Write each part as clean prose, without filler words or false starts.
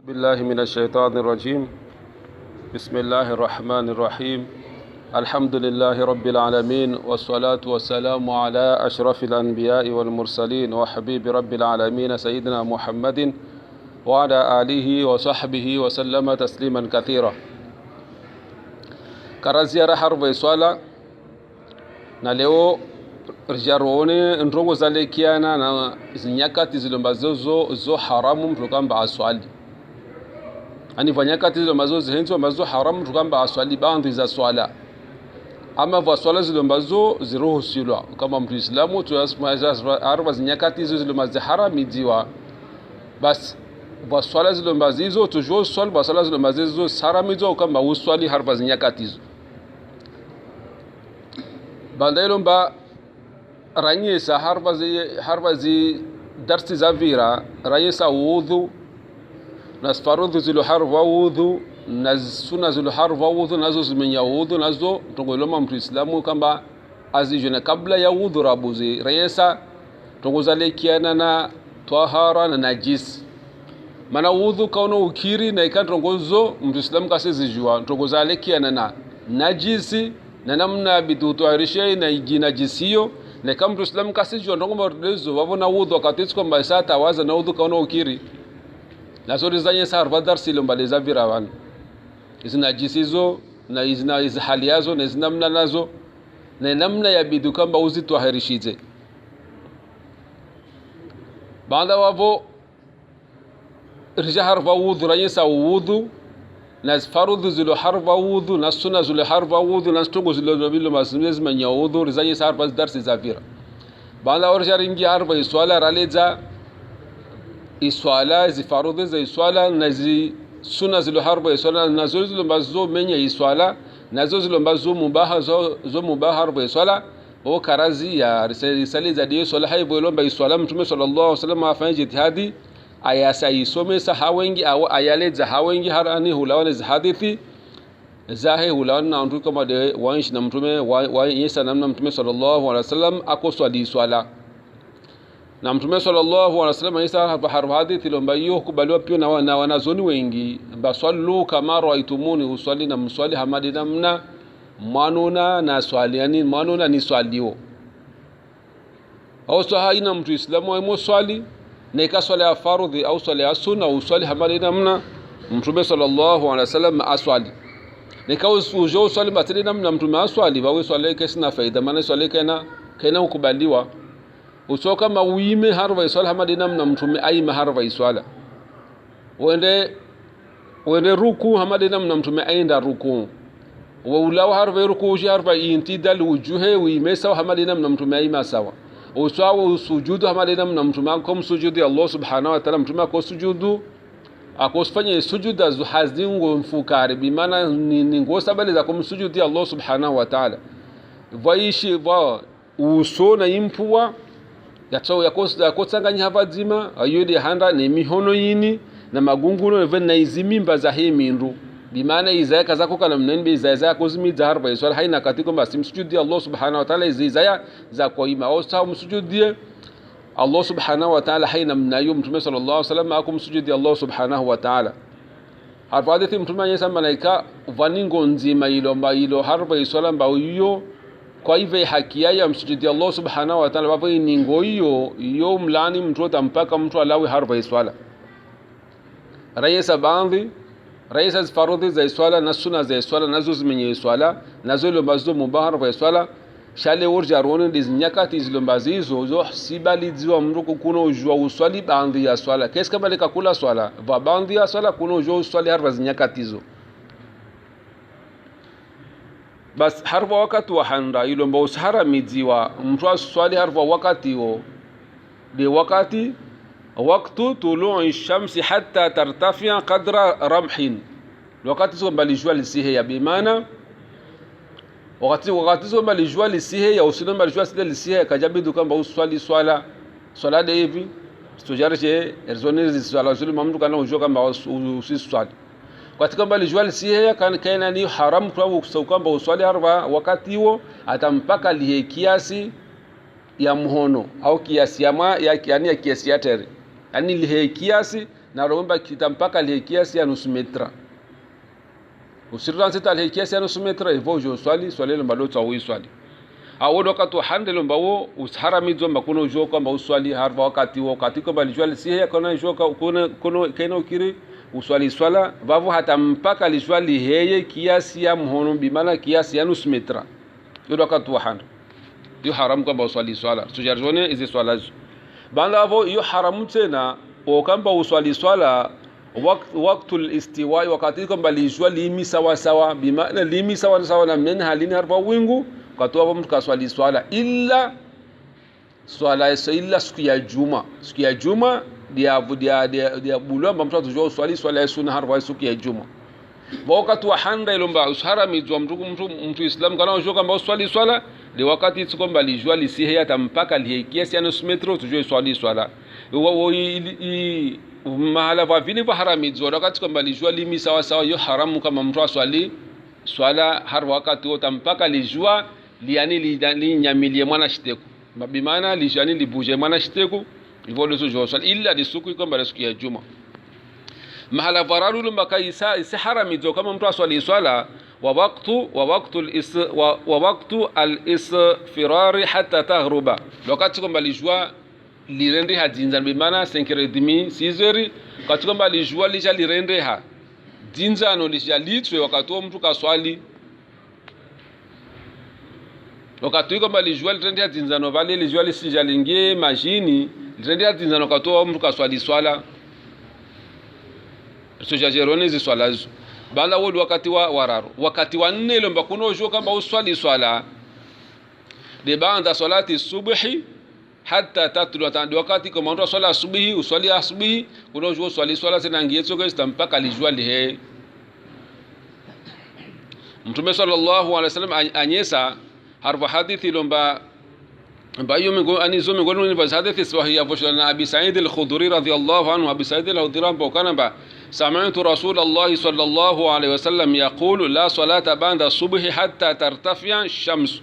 بالله من الشيطان الرجيم. بسم الله الرحمن الرحيم. الحمد لله رب العالمين، والصلاة والسلام على أشرف الأنبياء والمرسلين وحبيب رب العالمين سيدنا محمد وعلى آله وصحبه وسلم تسليما كثيرا. Karazia harva swala na leo rijarone ndongo zale kiana na zinyakati zilombazo zo haramu mtu kamba aswali. Ani vanyakati zilombazo zihenzo mazo haramu mtu kamba aswali bandhi za swala. Ama va swala zilombazo ziruhusiwa kama mtu Islamu tuyasma arba zinyakati zilombazo haramidiwa. Bas va swala zilombazo hizo tujue swala va swala zilombazo hizo haramidiwa kamba uswali harba zinyakati hizo. Bandailo mba ranyesa harvazi darsi za vira ranyesa wudhu na farudhu zilu harva wudhu na sunna zilu harva wudhu nazo zimenya wudhu nazo tongoloma mtu Islamu kamba azijuna kabla ya wudhu rabuzi ranyesa tongozale kiana na tahara na najis mana wudhu kauno ukiri na ikantongozo mtu Islamu kasizijua tongozale kiana na najisi na namna bidutuarishe na ijinajisio na kama mtu Islamu kasijua ndongo mrezo wavona wudhu wakati kwamba sata waza na wudhu kaona ukiri na sori zanye sarva darsi lombaliza virawan izinajisizo na izina hali yazo na izinamna nazo na namna ya bidu kamba uzituahirishize baada wavo rija harva wudhu ranyesa wudhu na farudhu zilu harva wudhu na sunna zilu harva wudhu na stungu zilu bilo masimezi manya wudhu rizanye sarva darsi za vira baada warjaringi harva iswala raleza iswala zifarudhu za iswala na sunna zilu harva iswala na zilu mbazo menya iswala na zilu mbazo mubaha zo mubaha harva iswala o karazi ya risali za dio swala haibo ilomba iswala mtume sallallahu alaihi wasallam afanye jitihadi ayasa isomesa hawengi au ayaleza hawengi harani hulawane za hadithi zahe hulawane na mtu kama de waishi na mtume wa Isa namna mtume sallallahu alaihi wasallam akoswali swala na mtume sallallahu alaihi wasallam Isa harba hadithi lomba hiyo kubaliwa pia na wanazoni wengi baswallu kama raitumuni uswali na mswali hamadi namna manuna na swali yani manuna ni swalio au haina mtu Islamu wa swali na ikaswali ya farudhi au swali ya sunna au swali hamali namna mtume sallallahu alaihi wasallam aswali na ikawa swali batili namna mtume aswali bawe swali kesina faida maana swali kana ukubaliwa usoka mawime harva swali hamali namna mtume aima harva swala wende ruku hamali namna mtume aenda ruku wa ulaw harva ruku harva intidal wujuhe wimesa hamali namna mtume aima sawa uswawo sujudu hamalina mna mtume akom sujudi Allah subhanahu wa ta'ala mtume ako sujudu akosfanye sujuda zuhazingo mfukari bimana ni ngosa bali za kumsujudi Allah subhanahu wa ta'ala vaishi va usona impua yatso yakosanganya havadzima ayudi handa ne mihono yini na magunguno na izimimba za himindu bimana izaya kazako kana mnenbe izaya kozimidza harba iswala haina katiko basi msujudi Allah subhanahu wa ta'ala izaya za kuima au sawa msujudie Allah subhanahu wa ta'ala haina mnayo mtume sallallahu alaihi wasallam akum sujudi Allah subhanahu wa ta'ala harfadhi mtume yesa malaika vaningo nzima ilo harba iswala mbao hiyo kwa hivyo haki ya msujudi Allah subhanahu wa ta'ala babo ningo hiyo mlani mtu mpaka mtu alawi harba iswala rayesa bandhi raisa farudhi za swala na sunna za swala nazo zimenye swala nazo lombazo mubahar va swala shale urja rone dizinyakati zilombazi hizo zo sibali ziwa mruko kuno ujwa uswali bandhi ya swala keska balika kula swala va bandhi ya swala kuno ujwa uswali harva zinyakati hizo bas harva wakati wa handa ilomba usahara midziwa mtu swali harva wakati ho de wakati وقت طلوع الشمس حتى ترتفع قدر رمح wakati sio mbali jua lisihe ya bimana wakati sio mbali jua lisihe ya usino mbali jua sile lisihe kajabidu kamba uswali swala de hivi stojarje erzoni swala zulu mamdu kana ujua kamba usiswali wakati mbali jua lisihe kana ni haram kwa kamba uswali harba wakati huo atampaka lihe kiasi ya mhono au kiasi ya yani ya kiasi ya tere yani lihe kiasi na romba kitampaka ile kiasi ya nusu metra usirran sita ile kiasi ya nusu metra hivyo jo swali lomba lo tsawi swali au wakati wa hande lomba wo usharamizo mbakuno jo kwamba uswali harfa wakati kwamba lijwali si kana jo kuna kaina ukiri uswali swala vavu hata mpaka lijwali heye kiasi ya mhono bimana kiasi ya nusu metra yodo wakati wa hande yo haram kwamba uswali swala tujarjone hizi swala banda hapo yo haramu tena okamba uswali swala waktul istiwa wakati kwamba lijwali limi sawa sawa bimana limi sawa sawa na men halini harfa wingu katoa mtu kaswali swala illa siku ya juma dia bulamba mtu atujua swala ya sunna harfa siku ya juma wakati wa handa ilomba usharamizwa mtu islam kana unajua kama uswali swala ni wakati tsikomba lijua lisihe hata mpaka lihekiasi ya nusu metro tujue swala mahala va vile va haramizwa wakati kwamba lijua limi sawa sawa yo haramu kama mtu aswali swala har wakati wote mpaka lijua linyamilie mwana shiteku mabimana lijani libuje mwana shiteku hivyo ndio swala illa disuku kwamba siku ya juma mahala vararu lumaka isa haramizo kama mtu aswali swala wa waqtu al-isfirar hatta taghruba wakati kwamba lijua lirende hadinza bimana 5h30 6h wakati kwamba lijua lija lirende ha dinzano lija litwe wakati mtu kaswali wakati kwamba lijua lirende hadinzano vale lijua lisija lingie majini lirende hadinzano wakati mtu kaswali swala tujajerone hizi swala hizo bala wodi wakati wa wararu wakati wa nne lomba kuno jo kamba uswali swala de baada salati subhi hatta tatlu atandi wakati kama mtu swala asubuhi uswali asubuhi kuno jo swala tena ngietso kwa mpaka lijua lihe Mtume sallallahu alaihi wasallam anyesa harfa hadithi lomba bayo mingo anizo mingo ni hadithi sahihi ya Abi Sa'id al-Khudri radhiyallahu anhu Abi Sa'id al-Khudri ambokana ba سمعت رسول الله صلى الله عليه وسلم يقول لا صلاة بعد الصبح حتى ترتفع الشمس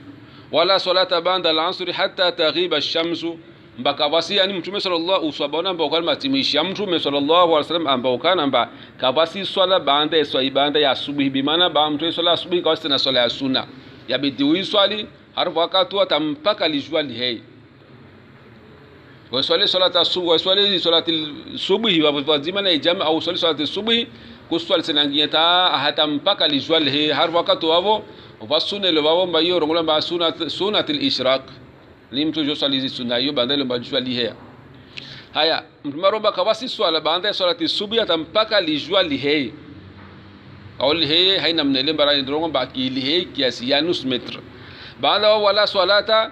ولا صلاة بعد العصر حتى تغيب الشمس mbakavasi yani mtume sallallahu usabona mbokana matimisha mtume sallallahu alaihi wasallam ambokana mba kavasi swala baada ya asubuhi bimana ba mtume swala asubuhi kawasi na swala ya sunna yabidi swali harfu wakati atampaka lijua lihei waswali salata asubuhi waswali salati subuhi wazima na ijama au swali salati subuhi kuswali senangiyata hata mpaka lijwal he har wakati wao wasune le wao mbayo rongola ba sunatul ishraq ni mtu jo swali sunna hiyo bandele mbajwali he haya mtu maroba kawasi swala baada ya salati subuhi hata mpaka lijwal he au he haina mnele mbara ndrongo baki he kiasi ya nus metre baada wala salata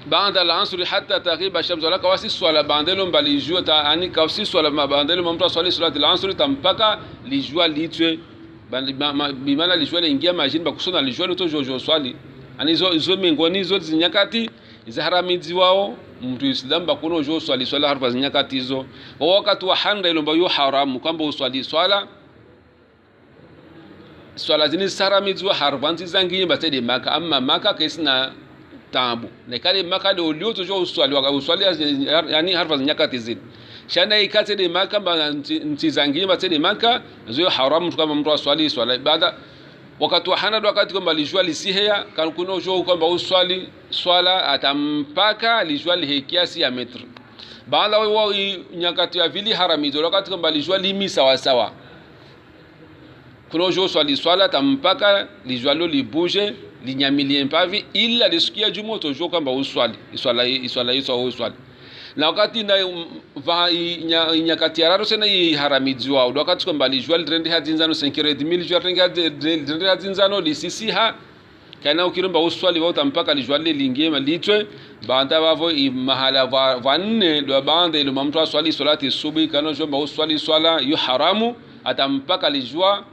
بعد العصر حتى تغيب الشمس ولا كواسي صلاه باندلهم باليجو تا اني كواسي صلاه ما باندلهم ممتو صلاه العصر تمبكا ليجوا ليتwe bimana lijua ingia majini bakusona lijua to jojo swali ani zo mingoni zo zinyakati izaharamizi wao mtu islam bakuno jo swala harfa zinyakati hizo wakati wa handa ilomba yo haramu kwamba uswali swala zini saramizi wa harfanzi zangi batede maka amma maka kesina tabu nekale maka de olio to jo uswali yani harfa zinyakati zini shana ikate de maka ntizangi batede maka zo haramu kama mtu aswali swala baada wakati wa hana wakati kwamba lijua lisihea kan kuno jo kwamba uswali swala atampaka lijua lihe kiasi ya metri baada wao nyakati ya vili haramizo wakati kwamba lijua limi sawa sawa kuno jo swala atampaka lijua lo libuje linyamilie mpavi ila lisikia jumo to jo kwamba uswali uswali na wakati na nyakati ya raro sena haramiziwa wakati kwamba lijua lirendi hadinzano 5,000 lijua lirendi hadinzano lisisiha kana ukiromba uswali wao tampaka lijua lilingie malitwe baada wavo mahala vanne ndo baada ile mtu aswali salati subuhi kana jomba uswali swala yu haramu atampaka lijua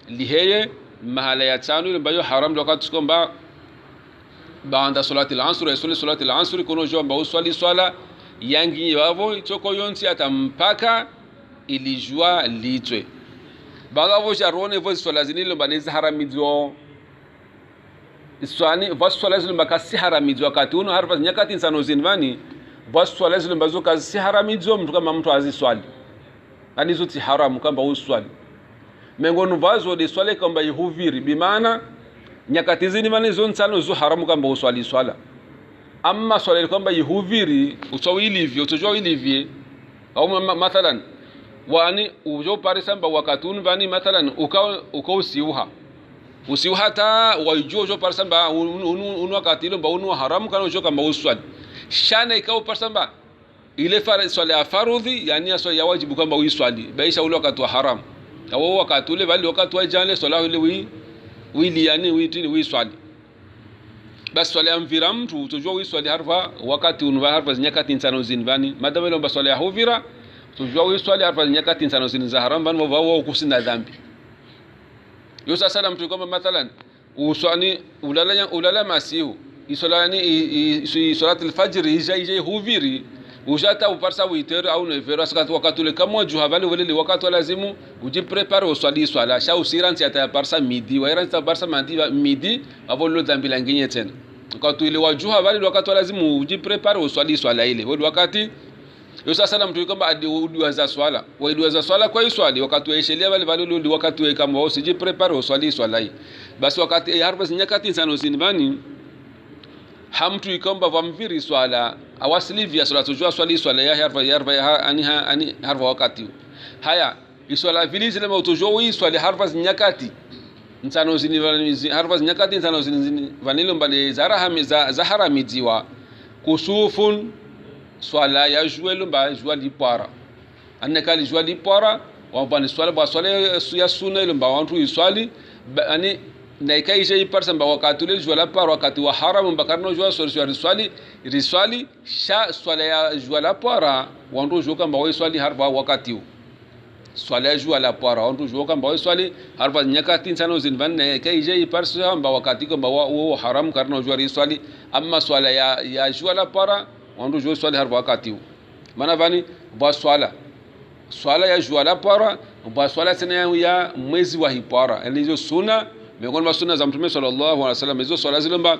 liheye mahala ya tano ile bayo haramu wakati kwamba baada salati al-asr salati al-asr kuno jomba uswali swala yangi wavo itoko yonti atampaka ilijua litwe baada wavo jarone vozi swala zinilo banezi haramizo iswani vaswala zile makasi haramizo wakati uno harfa nyakati insano zinvani basi swala zile ambazo kazi si haramizo mtu kama mtu aziswali yani zote haramu kamba uswali mengoni vazo de swala kamba ihuviri bimaana nyakati zini mane zo nsano zo haramu kamba uswali swala amma swala kamba ihuviri usawili hivyo utojua ilivye au mathalan wani ujo parisamba wakatun vani mathalan uka usiuha ta waijojo parisamba unu wakati ile mba unu haramu kana ujo kamba uswali shana ikao parisamba ile swala ya farudhi yani swala ya wajibu kamba uiswali baisha ule wakati wa haramu au wakati ule vali wakati wa jana swala ile wili yani witini uiswali basi swala ya mvira mtu utojua uiswali harfa wakati unva harfa nyakati nsano zinvani madama ile mba swala ya huvira tujua uiswali harfa nyakati nsano za haram van wao kusina dhambi yosa sala mtu kama mathalan uswani ulala masihu isolani salat al-fajr ije huviri ujata uparsa witer au nevero asakati wakati ule kama juha vale wale wakati lazimu ujiprepare uswali swala sha usiranti ata parsa midi wa iranti parsa midi avolo dhambi langine tena wakati ile wajuha vale wakati lazimu ujiprepare uswali swala ile wale wakati yosa sala mtu kama adiwaza swala waiduaza swala kwa iswali wakati waishelia vale wakati kama usijiprepare uswali swala hii basi wakati harfa nyakati sana usinibani hamtu ikomba vamviri swala awasilivia swala tujua swala ya harfa wakati haya iswala vili zile mtujua hii swala harfa nyakati nsano zini harfa nyakati nsano zini vanilo mbale za haramidiwa kusufun swala ya juelo mba jua lipara anekali jua lipara wapani swala ya sunna ile mba wantu iswali ani na ikaisha iparsa mba wakati ule jua la para wakati wa haram mba karno jua riswali sha swala ya jua la para wantu jua kamba waiswali harfa wakati swala ya jua la para wantu jua kamba waiswali harfa nyakati nsano zinvan na ikaisha iparsa mba wakati kamba wa haram karno jua riswali amma swala ya jua la para wandu jo swali harfa wakati mana vani ba swala ya jua la para ba swala tena ya mwezi wa hipara yani hizo sunna miongoni mwa sunna za mtume sallallahu alaihi wasallam hizo swala zile mba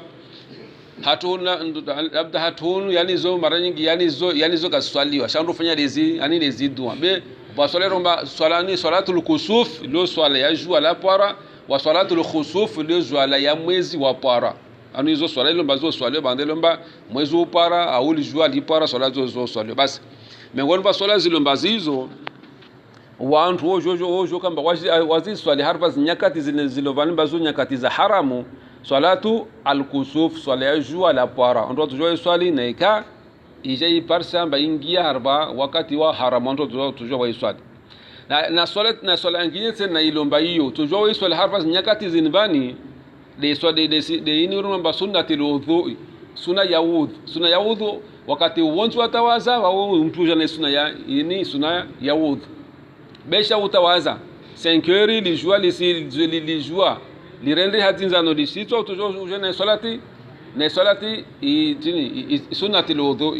labda hatunu yani zo mara nyingi yani zo kaswaliwa shandu fanya lezi yani lezi dua be ba swala romba swala ni salatul kusuf lo swala ya jua la para wa salatul khusuf lo swala ya mwezi wa para anu hizo swala ile mbazo swala bandelo mba mwezi upara au jua lipara swala zo swala basi miongoni mwa swala zile mbazizo wantu wojo kamba wazi swali harfa nyakati zile mbazo nyakati za haramu salatu al-kusuf swala ya jua la para ndo tujua swali na ika ije iparsa mba ingia harba wakati wa haramu ndo tujua swali na swala nyingine tena ilomba hiyo tujua swali harfa nyakati zinbani de ini rumba sunnatil wudhu sunna ya wudhu wakati wontu atawaza au mtu jana sunna ya wudhu besha utawaza 5 heures lijua lirende hatinzano lisitwa utojo jana salati sunnatil wudhu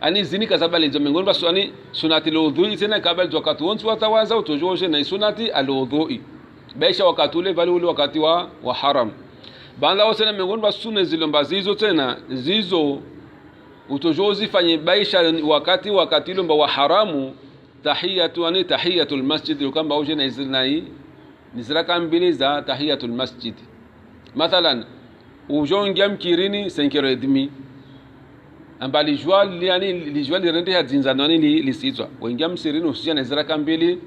ani zini kasabali zo mengoni baswani sunnatil wudhu tena kabla wakati wontu atawaza utojo jana sunnati al wudhu besha wakati ule vale ule wakati wa haram banda wose na miongoni mwa sunna zilomba zizo tena zizo utojozi fanye baisha wakati ule wa haramu tahiyatul masjid kamba uje na izilnai nizraka mbili za tahiyatul masjid mathalan ujongia mkirini 5:30 ambali jwali yani lijwali rende hadzinza nani lisitwa wengia msirini usija na ziraka mbili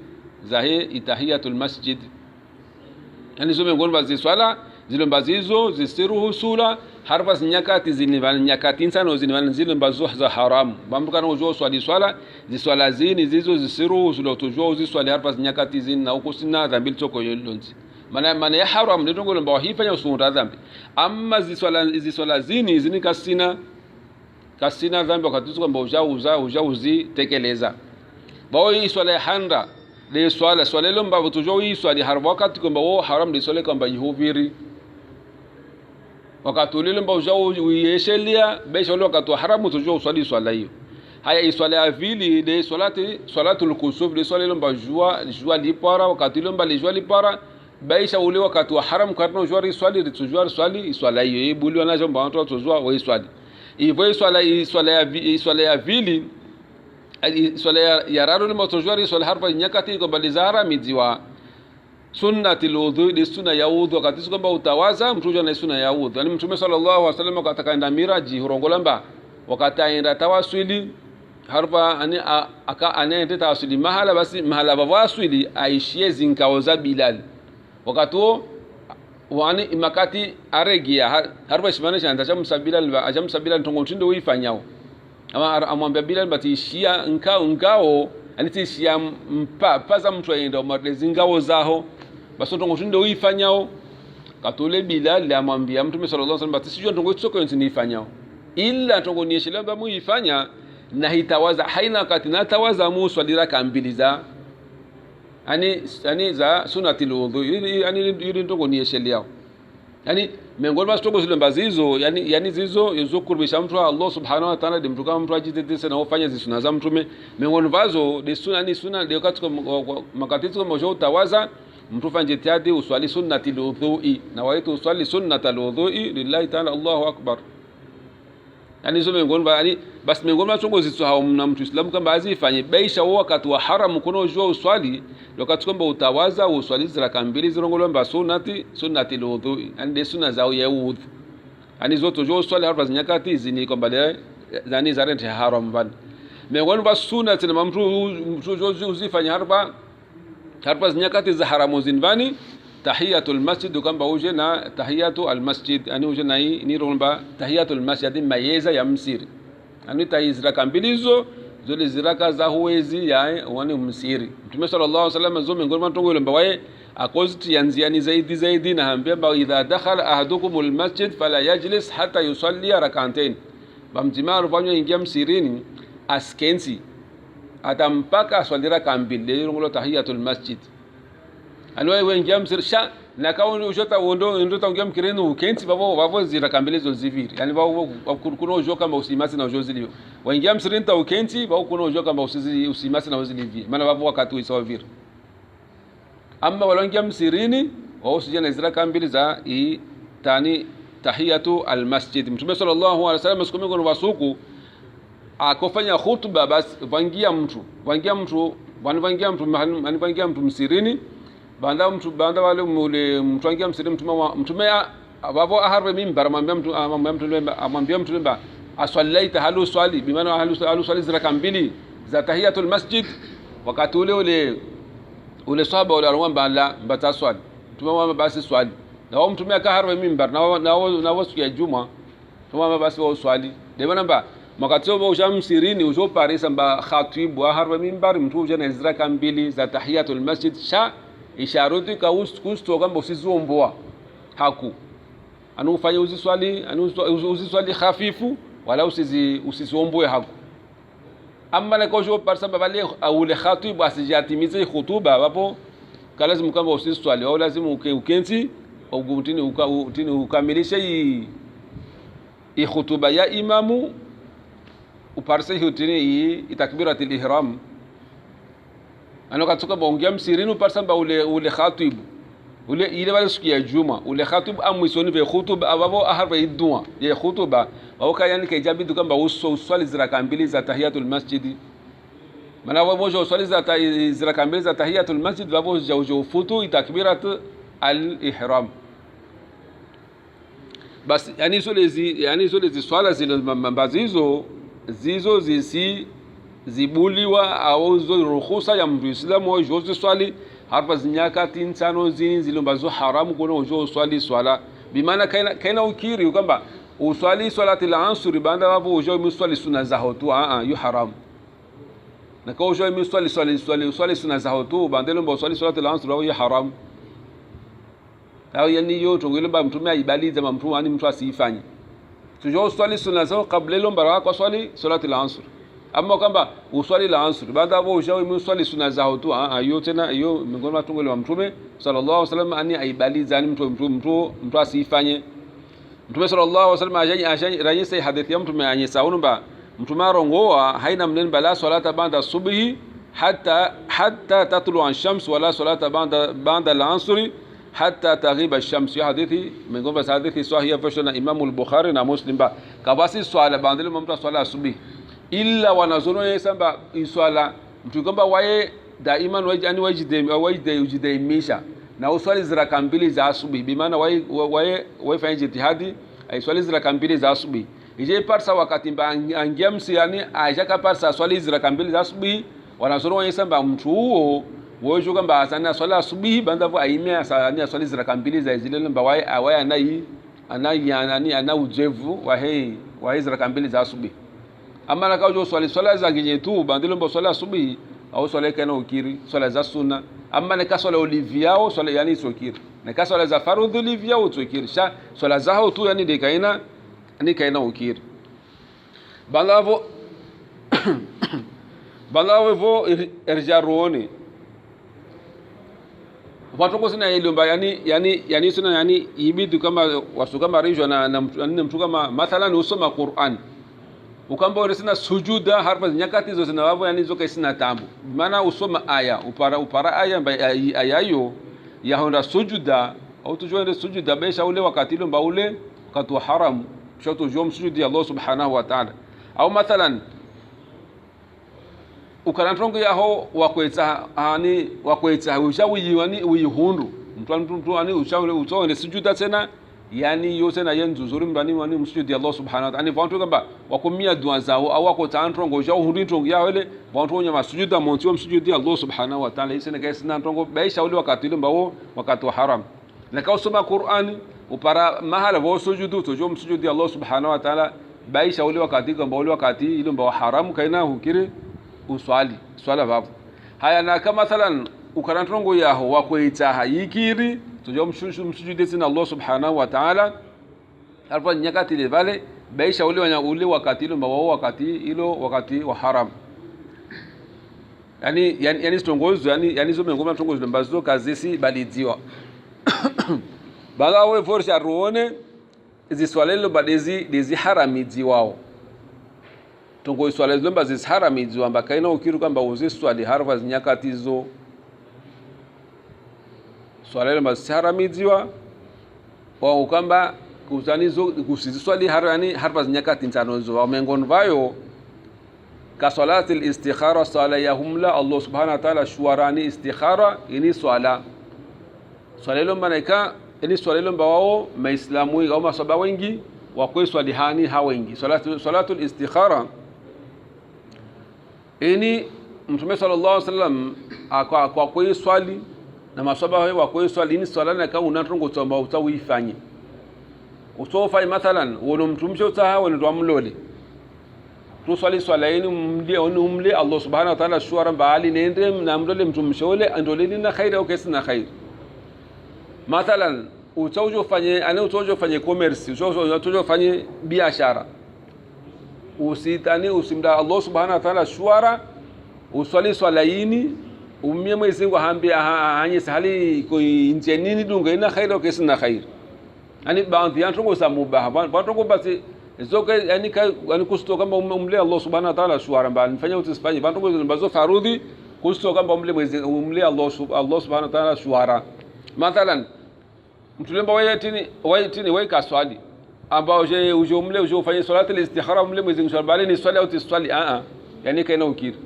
za he tahiyatul masjid yani zo miongoni mwa swala zile mbazizo zisiruhu sula harfa nyakati zinivana nyakati nsano zinivana zile mbazo za haramu bambukana ujo swala ziswala zini zizo zisiruhu sula utojua uziswali harfa nyakati zini na ukusina dhambi toko yolonzi maana ya haram ndio ngolo mbawa hifanya usunda dhambi amma ziswala zini kasina dhambi wakati kwamba uja tekeleza bao hii swala ya handa le swala ile mbavu tujua hii swali harfa wakati kwamba wao haram le swala kwamba yihuviri wakati ule mbavu uja uyeshelia besha ule wakati wa haramu tujua uswali swala hiyo haya iswala ya vili le salatul kusuf le swala ile mbavu jua lipara wakati ule mbavu jua lipara besha ule wakati wa haramu karno jua swali tujua swali swala hiyo ibuli wanajo mbavu tujua wa swali hivyo swala ya vili swala ya raro ni motojwari swala harfa nyakati kwamba lizara midziwa sunnatil wudhu ni sunna ya wudhu wakati kwamba utawaza mtu na sunna ya wudhu. Yani Mtume sallallahu alaihi wasallam akatakaenda miraji hurongolamba wakati aenda tawasuli harfa ani anaenda tawasuli mahala basi mahala bawasuli aishie zinkao za Bilal wakati wani imakati aregia harfa shimanisha ndachamsa Bilal ntongo mtindo uifanyao ama amwambia Bilal batishia ngao anitishia paza mtu aenda umarezi ngao zaho basi ntongo mtindo uifanyao katule Bilal amwambia Mtume sallallahu alaihi wasallam batisijua ntongo tsoko nifanyao illa ntongo nieshela ba muifanya na hitawaza haina wakati na tawaza muswalira kambili za ani za sunatil wudhu yani ntongo nieshela yani miongoni mwa stongo zile mbazizo yani zizo kurbisha mtu Allah subhanahu wa ta'ala mtu kama mtu ajitete na ufanye zisuna za mtume miongoni vazo de sunna de wakati makatizo kama utawaza mtu fanye jitihadi uswali sunnatil wudhu'i na waitu uswali sunnatal wudhu'i lillahi ta'ala Allahu akbar. Yani hizo miongoni basi miongoni mwa stongo zizo hao na mtu Islam kama azifanye baisha wakati wa haram kuna ujua uswali wakati kwamba utawaza uswali ziraka mbili zirongolomba sunnatil wudhu yani de sunna zao ya wudhu yani zote jo uswali harfa nyakati hizi ni kwamba zani zarente haram ban miongoni mwa sunna tena mtu uzifanya harfa nyakati za haramu zinvani tahiyatul masjid kwamba uje na tahiyatul masjid yani uje na ni romba tahiyatul masjid mayeza ya msiri yani tahiziraka mbili hizo zile ziraka za huwezi ya wani msiri. Mtume sallallahu alaihi wasallam zo miongoni mwa tongo ile mbaye akoziti yanziani zaidi na hambia ba idha dakhala ahadukumul masjid fala yajlis hatta yusalli rak'atayn bamtimaru fanyo ingia msirini askensi atampaka swalira kambili ile tahiyatul masjid alwa wengia msirisha na kauni ushota ndo taungia mkireni ukensi bavo ziraka mbili zo ziviri yani bavo kuno ujo kama usimasi na ujo zilivyo waingia msirini ta ukensi bavo kuno ujo kama usimasi na ujo zilivyo maana bavo wakati uisawa viri amma walongia msirini wao sijana ziraka mbili za tani tahiyatu almasjid. Mtume sallallahu alaihi wasallam siku wasuku akofanya khutba basi vangia mtu msirini banda wale mtuangia msirini mtume bavo aharbe mimbar amwambia mtu lemba aswallaita halu swali bimaana halu swali ziraka mbili za tahiyatul masjid wakati ule sahaba wale wanamwambia la mbata swali mtume basi swali na wao mtume akaharbe mimbar na wasu ya juma mtume basi wao swali de bana wakati wao msirini ujo parisa mba khatibu harbe mimbar mtu uje na ziraka mbili za tahiyatul masjid sha isharuti ka kusto kama usizomboa haku anufanya uziswali hafifu wala usizomboe haku amma na kojo parsa babale au le khatib asijatimize khutuba wapo lazima kama usiswali au lazima ukenzi au gutini ukamilishe hii khutuba ya imamu uparse hutini itakbiratul ihram anokatoka baongea msirini uparsamba ule khatib ile wale siku ya juma ule khatib amwisoni ve khutuba abavo aharba idua ya khutuba au kayani kajabidu kamba uswali ziraka mbili za tahiyatul masjid maana wao moja uswali za ziraka mbili za tahiyatul masjid wao jaujo futu itakbirat al ihram basi yani zile swala zile mambazizo zizo zibuliwa au zo ruhusa ya mtu Islamu au jozi swali harfa zinyakati nsano zini zilombazo haramu kuna ujo swali swala bimaana kaina ukiri kwamba uswali swalatil asr banda wapo ujo muswali sunna zao tu yu haram na kwa ujo muswali swali sunna zao tu banda lomba uswali swalatil asr au yu haram au yani yo tongilomba mtume aibaliza mtu ani mtu asifanye tujo swali sunna zao kabla lomba kwa swali swalatil asr amma kwamba uswali la asr baada hapo ushawi muswali sunna zao tu hiyo tena hiyo miongoni mwa tungole wa mtume sallallahu alaihi wasallam ani aibaliza ani mtu asifanye. Mtume sallallahu alaihi wasallam ajanye hadithi ya mtume anyesaunba mtume arongoa haina mnen bala salata ba'da subhi hatta tatlu an shams wala salata ba'da al-asr hatta taghiba ash-shams. Hadithi mengomba hadithi sahihi fasha na Imam al-Bukhari na Muslim ba kabasi swala bandile mtu swala asubuhi illa wanazono yesamba iswala mtu kwamba waye daima wajide ujidaimisha na uswali ziraka mbili za asubuhi bimaana waye fanya jitihadi aiswali ziraka mbili za asubuhi ije parsa wakati angia msiani aishaka parsa swali ziraka mbili za asubuhi wanazono yesamba mtu huo wojo kwamba asana swala asubuhi bandavo aimea sana swali ziraka mbili za zile namba waye ana ujevu wa ziraka mbili za asubuhi ama nakao swala za kinye tu bandilo mbo swala asubuhi au swala kana ukiri swala za sunna ama nika swala oliviao swala yani sokiri nika swala za farudhu oliviao utokiri sha swala zao tu yani kaina ukiri balavo erjaroni watu kwa sina ilomba yani sina yani ibidu kama wasuka marijwa na mtu kama mathalan usoma Qur'an ukamba uresina sujuda harfa nyakati zo zinawavo yani zoka sina tambu maana usoma aya upara aya ayayo ya honda sujuda au tujua sujuda besha ule wakati lomba ule wakati wa haram shoto jom sujudi Allah subhanahu wa ta'ala au mathalan ukanatrongo yaho wakwetsa ushawi yani uyihundu mtu ani ushawi utoe sujuda tena yani yose na yenzu zuri mbani wani msujudi Allah subhanahu wa ta'ala vantu kamba wakumia dua zao au wako tantrongo ushawi hundu trongo yaho ile vantu nya masujuda monti msujudi Allah subhanahu wa ta'ala isene kaisi na trongo baisha ule wakati ile mbao wakati wa haram na kausoma Qur'ani upara mahala wa sujudu tojo msujudi Allah subhanahu wa ta'ala baisha ule wakati kamba ule wakati ile mbao haram kaina hukiri uswali swala vapo haya na kama mathalan ukarantrongo yaho wakoita hayikiri tujo msujudi tena Allah subhanahu wa ta'ala alfa nyakati ile vale baisha ule wakati ile mbao wakati wa haram yani stongozo yani zo mengoma stongozo mbazo kazisi balidziwa balawe forsha ruone ziswalelo badezi haramidziwao tongo iswala zilomba zisharamizi wamba kaina ukiru kwamba uziswali harfa nyakati zo swala lomba zisharamiziwa wa ukamba kuzanizo kusiswali harfa nyakati ntano zo wamengon vayo ka salati al-istikhara sala yahumla Allah subhanahu wa ta'ala shuwarani istikhara ini swala lomba naika ini swala lomba wao maislamu au masaba wengi wakweswali hani hawengi salatu al-istikhara ini Mtume sallallahu alaihi wasallam kwa kwa swali na maswahaba wao kwa swali ni swala na kama unatrongo tsamba utawifanye utofai mathalan wono mtumshe utaha wono twamlole tu swala ini umle Allah subhanahu wa ta'ala shuara baali nende na mlole mtumshole andole na khaira au kesina khair mathalan utojo fanye commerce utojo fanye biashara usitani usimda Allah subhanahu wa ta'ala shuara uswali swalaini umie Mwenyezi Mungu hambia hanye hali ko inje nini dunga ina khaira kesina khair yani baadhi ya ntongo za mubaha bantongo basi zoka yani kusto kama umle Allah subhanahu wa ta'ala shuara mbali nifanya utisifanye bantongo mbazo farudhi kusto kama umle Allah subhanahu wa ta'ala shuara mathalan mtulemba wayetini kaswali ambao uje ufanye salati al-istikhara mle Mwenyezi Mungu bali ni swali au tiswali yani kaina ukiri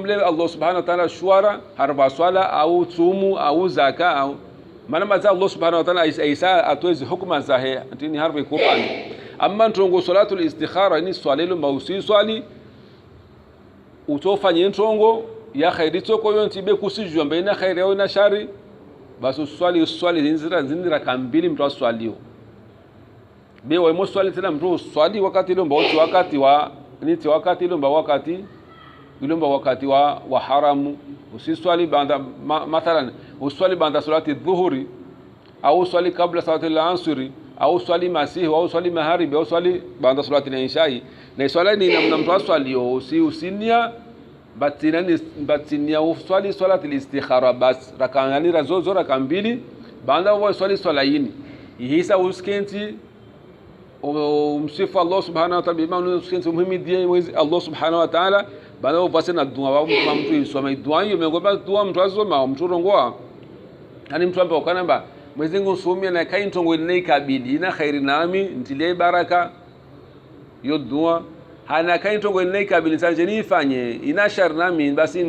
mle Allah subhanahu wa ta'ala shuara harba swala au tumu au zaka au maana maza Allah subhanahu wa ta'ala aisa atwezi hukuma zahe antini harba Qur'an amma ntongo salatu al-istikhara ni swali lo mausi swali utofanye ntongo ya khairi toko yontibe kusijua baina khairi au na shari basi swali zinzira kambili mtu aswalio bewa moswali tena mtu swali wakati lomba wakati lomba wakati wa haramu usiswali banda mathalan uswali banda salati dhuhuri au swali kabla salati al-asri au swali masihi au swali magharibi au swali banda salati al-ishai na swala ni namna mtu aswalio usinia batinia uswali salati al-istikhara bas rakani razozo rakambili banda wa swala yini ihisa uskenti umsifu Allah subhanahu wa ta'ala bima uskenti muhimidie Allah subhanahu wa ta'ala banda upase na dua wa mtu isome dua hiyo mengomba dua mtu azoma mtu rongoa hani mtu ambaye ukanamba Mwenyezi Mungu sumia na kai ntongo ile kabidi ina khairi nami ntilie baraka yo dua hana kai ntongo ile kabidi sanje nifanye ina shar nami basi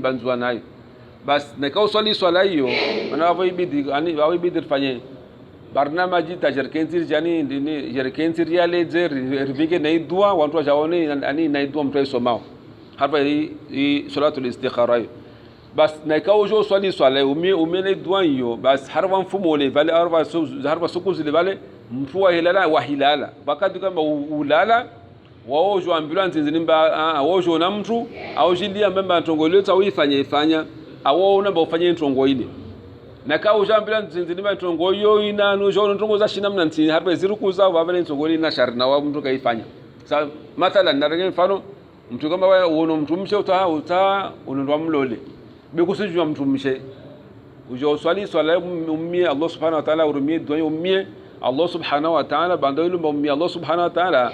banzwa nayo bas nakao swala hiyo ana wabidi fanye barnamaji tajarkentir jani ni jarkentir yale je rivike na dua watu wajaone ani na dua mtu isomao hapa hii salatul istikhara bas nakao jo swala umene dua hiyo bas harwa mfumo ule vale harwa suku zile vale mtu wa hilala wakati kama ulala wao jo ambulance zinimba wao jo na mtu au jilia mbamba ntongoleta uifanya awo namba ufanye ntongo ile nakao jambila nzinzima ntongo yo ina nujo ntongo za shina mnanti harba zirukuza vavele ntongo ile na sharna wa mtu kaifanya sa mathalan narege mfano mtu kama wewe uono mtu mshe uta unondwa mlole bekusijua mtu mshe ujo swala ummie Allah subhanahu wa ta'ala urumie dua ummie Allah subhanahu wa ta'ala bando ile ummie Allah subhanahu wa ta'ala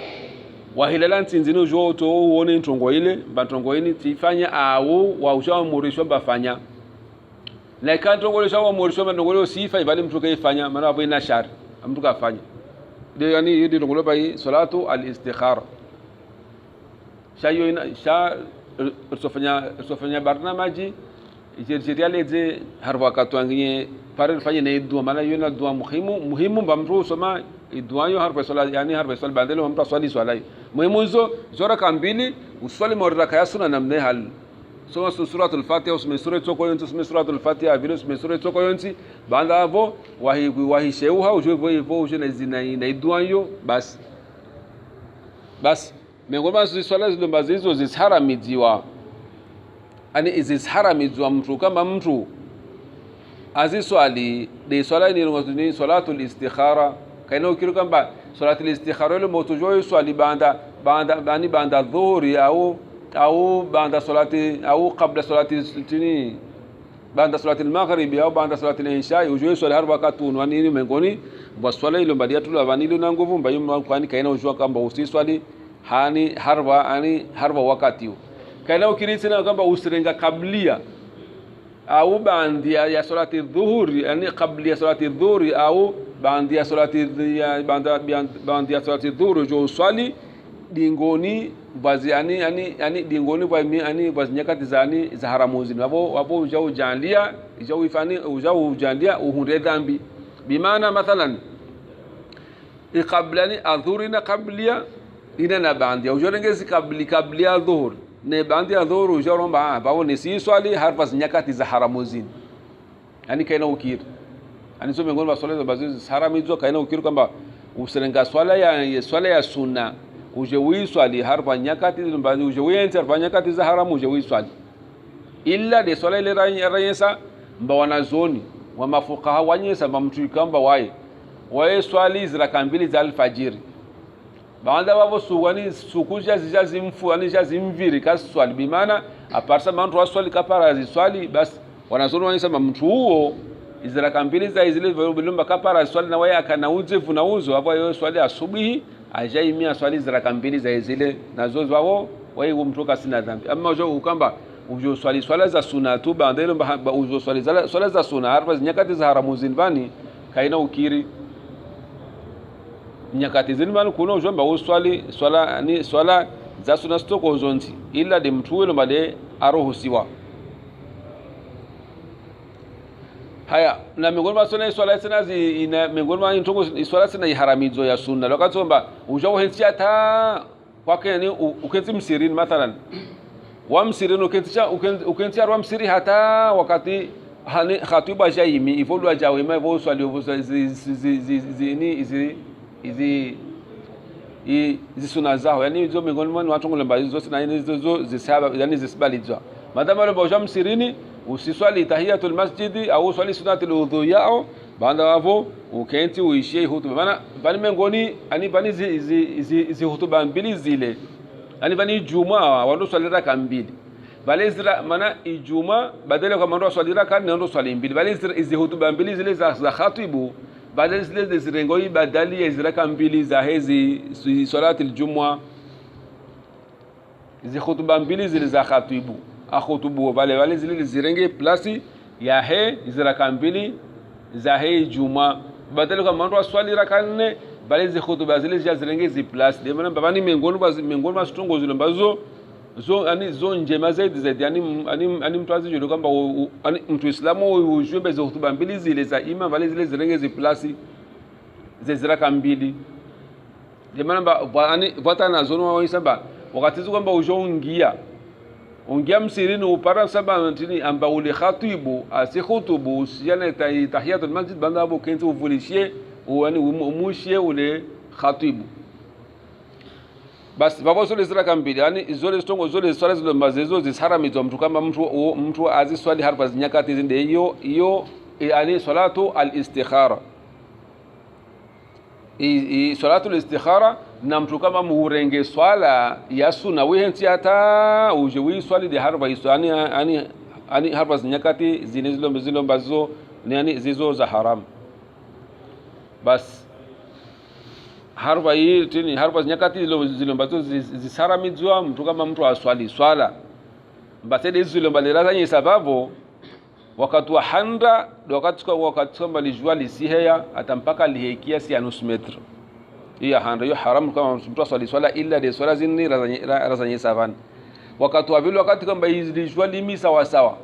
wahilala nzinzino jo to uone ntongo ile bantongo ini tifanya au wa ushawa murisho bafanya na kanto ngolo shawa murisho ngolo sifa ibali mtu kaifanya maana hapo ina shari mtu kafanya ndio yani hii ngolo bai salatu al-istikhara shayo ina sofanya barnamaji ijerialeze har wakati wengine pare fanye na dua maana hiyo na dua muhimu bamru soma dua hiyo harfa swala yani harfa swala bandelo mtu swali muhimu hizo zora kambili uswali moraka ya sunna namne hal soma suratul fatiha usome sura toko yonti usome suratul fatiha vile usome sura toko yonti baada hapo wahi sheuha ujue hivyo uje na dua hiyo bas miongoni swala zile mbazizo zisharamiziwa ani izisharamiziwa mtu kama mtu aziswali de swala ni salatul istikhara kaina ukiru kwamba salatul istikhara ile motojo swali banda dhuhuri au banda salati au kabla salati tini banda salati al-maghrib au banda salati al-isha ujue swali har wakati nini miongoni mwa swala ile mbadia tu avanilo na nguvu mbayo kwani kaina ujua kwamba usiswali harba wakati huo kaina ukirisina kwamba usirenga kablia au bandia ya salati dhuhuri yani kabla salati dhuhuri au bandia salati bandia salati dhuhuri jo swali dingoni bazi yani dingoni kwa yani bazi nyakati za haramuzi wapo ujaujandia uhunde dhambi bimaana mathalan iqablani adhurina qablia ina na bandia ujorengezi kablia dhuhuri ne bandia dhuhuri ujoromba bao ni si swali harfa nyakati za haramuzini yani kaina ukiri yani so miongoni mwa swala za bazi haramizo kaina ukiri kwamba usirenga swala ya sunna uje wiswali harfa nyakati mbazi uje wente harfa nyakati za haramu uje wiswali illa de swala ile rayesa mba wanazoni wa mafuqaha wanyesa mtu kamba wae swali ziraka mbili za alfajiri baada wao sukuja zijazimfu ani jazimviri kaswali bimaana aparsa mtu waswali kapara ziswali bas wanazoni wanyesa mtu huo iziraka mbili za zile vilomba kapara swali na wae akanauzevu na uzo hapo yeye swali asubuhi ajaimia swali ziraka mbili za zile nazo wao wao mtoka sina dhambi ama ujo ukamba ujo swala za sunna tu bandelo ujo swala za sunna harfa nyakati za haramu zinbani kaina ukiri nyakati zinbani kuna ujo mba swala za sunna stoko zonti ila de mtu welo bade aruhusiwa haya na miongoni mwa swala sana ina miongoni mwa ntongo swala sana iharamizo ya sunna wakati kwamba ujao hentia ta kwake ni ukenzi msirin mathalan wa msirin ukentia wa msiri hata wakati hani khatiba jaimi ivolu ajawe ma ivolu swali izi sunna zao yani hizo miongoni mwa watu ngomba hizo na hizo zisaba yani zisibalizwa madama leo ujao msirini usiswali tahiyatul masjidi au swali sunnatul udhu yao baada hapo ukenti uishie hutuba maana bali mengoni ani bani zi hutuba mbili zile ani bani jumaa wando swali raka mbili bali zira maana ijumaa badala kama ndo swali raka ndo swali mbili bali zi hutuba mbili zile za khatibu badala zile zirengoi badali ya ziraka mbili za hezi salatul jumaa zi hutuba mbili zile za khatibu akhutubu wale zile zirenge plasi ya he ziraka mbili za he juma badala kama mtu aswali raka 4 bali zi khutuba zile zirenge zi plus de maana babani miongoni mwa stongo zile ambazo zo njema zaidi yani mtu azijue kwamba mtu Islamu ujumbe za khutuba mbili zile za imam bali zile zirenge zi plus ziraka mbili de maana bwana nazono wa isaba wakati kwamba ungia msirini upara saba ntini amba ule khatibu asikhutubu usiana tahiyatul masjid banda abo kenti uvulishie uani umushie ule khatibu basi babo zile ziraka mbili yani zole stongo zole swala zile mazezo zisharamizwa mtu kama mtu aziswali harfa nyakati zinde hiyo yani salatu al-istikhara salatu al-istikhara na mtu kama muurenge swala ya sunna wehensi hata uje swali de harfa yani harfa nyakati zile ambazo yani zizo za haram bas harfa hii tini harfa nyakati zile ambazo zisaramizwa mtu kama mtu aswali swala basede zile mbalera zenye sababu wakati wa handa wakati kama lijua lisiheya atampaka lihekia si nusu metri hiyo handa hiyo haram kama mtu aswali swala illa de swala zinni razanye savan wakati wa vile wakati kama lijua limi sawa sawa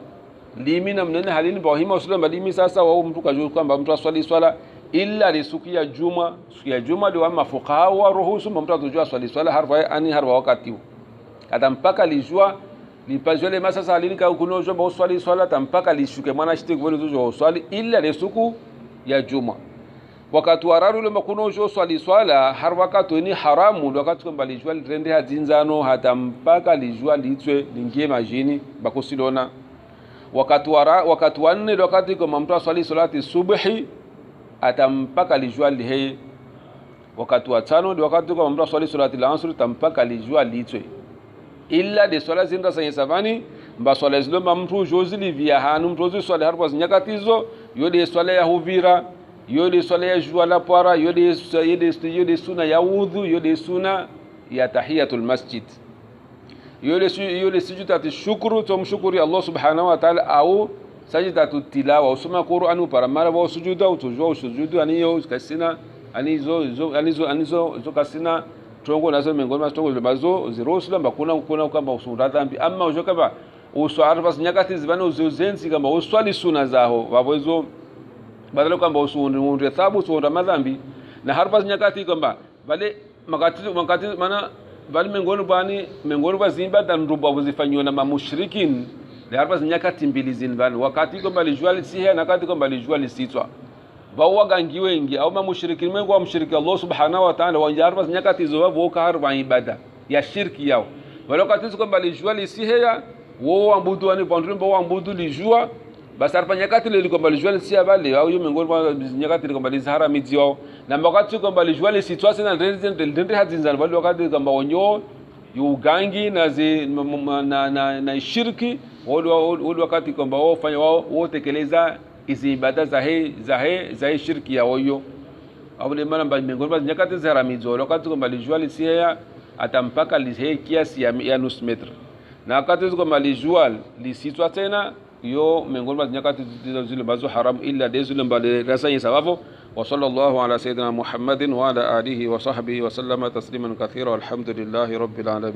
limi na mnene halini bahima usulama limi sasa wa mtu kajua kwamba mtu aswali swala illa lisuku ya juma ndio mafuqaha wa ruhusu mtu atojua swali swala harfa wakati atampaka lijua lipazole masasa halini ka kuno jomba swali swala tampaka lishuke mwana shite kwa ndio swali illa lisuku ya juma wakati wararu lema kuno jo swali swala har wakati ni haramu wakati kwamba lijua lirende hadinzano hatampaka lijua litwe lingie majini bakusilona wakati wanne wakati kama mtu swali salati subhi atampaka lijua lihe wakati wa tano wakati kama mtu swali salati al-asr tampaka lijua litwe illa de swala zinda sanye savani mba swala ziloma mtu jozili via hanu mtu swala harfa nyakatizo yode swala ya huvira yode swala ya jua la para yode suna ya udhu yode suna ya tahiyatul masjid yode sujudatu shukru tumshukuri Allah subhanahu wa ta'ala au sajdatu tilawa usoma Qur'an para mara wa sujuda utujua sujudu aniyo kasina anizo kasina tongo nazo miongoni mwa tongo zibazo zirosu lamba kuna kama usunda dhambi ama ujo kama uswara nyakati zibana uzenzi kama uswali suna zaho wabozo badala kwamba usunde thabu usunda madhambi na harfa nyakati kwamba bale makati maana bali miongoni mwa zimba nduba kuzifanywa na mamushrikin na harfa nyakati mbili zinbani wakati kwamba lijwali sihe na wakati kwamba lijwali sitwa wawagangi wengi au mamushrikini wengi wa mshiriki Allah subhanahu wa ta'ala wanjarfa nyakati zo wavoka harfa ibada ya shirki yao wala wakati kwamba lijua lisiheya wao ambudu ani pandrimbo ambudu lijua basi harfa nyakati ile kwamba lijua lisiya bale au miongoni mwa nyakati kwamba lizahara miji wao na wakati kwamba lijua lisitwase na ndende hadzinzana bali wakati kwamba onyo yugangi na shirki wale wakati kwamba wao fanya wao tekeleza hizi ibada za shirki ya wao au ile maana miongoni mwa nyakati za haramizo wakati kwamba lijua lisiheya atampaka lihe kiasi ya nusu metri na wakati kwamba lijua lisitwa tena yo miongoni mwa nyakati zile ambazo haram illa zile mbali rasanya sababu wa sallallahu ala sayyidina Muhammadin wa ala alihi wa sahbihi wa sallama tasliman kathira walhamdulillahi rabbil alamin.